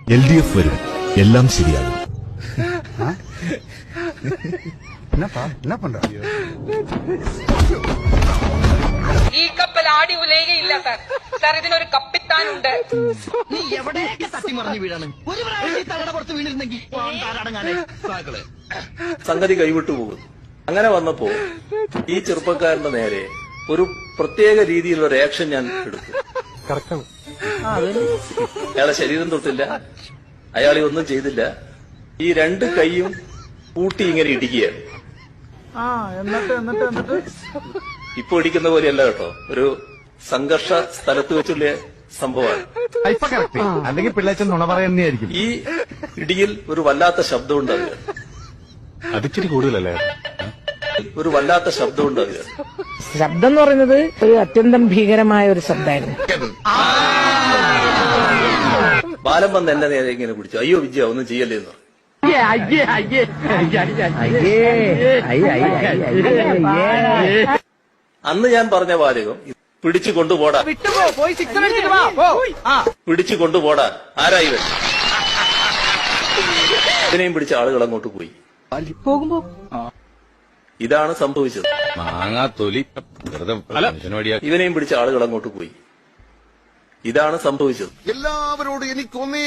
LDF വരും, എല്ലാം ശരിയാകും. ഈ കപ്പൽ ആടി ഉലയുകയില്ല സാർ. സാർ ഇതിനൊരു കപ്പിത്താനുണ്ട്. നീ എവിടെയൊക്കെ തട്ടിമറിഞ്ഞു വീഴാണ്. ഒരു പ്രാവശ്യം തകട പുറത്ത് വീണിരുന്നെങ്കിൽ സംഗതി കൈവിട്ടു പോകുന്നു. അങ്ങനെ വന്നപ്പോ ഈ ചെറുപ്പക്കാരന്റെ നേരെ ഒരു പ്രത്യേക രീതിയിലുള്ള റിയാക്ഷൻ ഞാൻ എടുത്തു. അയാളെ ശരീരം തൊട്ടില്ല, അയാളെ ഒന്നും ചെയ്തില്ല. ഈ രണ്ട് കൈയും കൂട്ടി ഇങ്ങനെ ഇടിക്കുകയാണ്. ഇപ്പൊ ഇടിക്കുന്ന പോലെയല്ല കേട്ടോ, ഒരു സംഘർഷ സ്ഥലത്ത് വെച്ചുള്ള സംഭവമാണ്. അല്ലെങ്കിൽ പിള്ളേച്ചൻ നുണ പറയുന്നതായിരിക്കും. ഈ ഇടിയിൽ ഒരു വല്ലാത്ത ശബ്ദം ഉണ്ടാവുക, അതിച്ചിരി കൂടുതലല്ലേ? ഒരു വല്ലാത്ത ശബ്ദം ഉണ്ടാവുക. ശബ്ദം എന്ന് പറയുന്നത് ഒരു അത്യന്തം ഭീകരമായ ഒരു ശബ്ദമായിരുന്നു. ബാലം വന്ന് എന്നെ നേരെ ഇങ്ങനെ പിടിച്ചു. അയ്യോ വിജയ, ഒന്നും ചെയ്യല്ലേ എന്ന് പറഞ്ഞു. അന്ന് ഞാൻ പറഞ്ഞ വാചകം, പിടിച്ചു കൊണ്ടുപോടാ, പിടിച്ചു കൊണ്ടുപോടാ. ആരായി വരും? ഇതിനെയും പിടിച്ച ആളുകൾ അങ്ങോട്ട് പോയി. ഇതാണ് സംഭവിച്ചത്. ഇവനെയും പിടിച്ച ആളുകൾ അങ്ങോട്ട് പോയി. ഇതാണ് സംഭവിച്ചത്. എല്ലാവരോടും എനിക്കൊന്നേ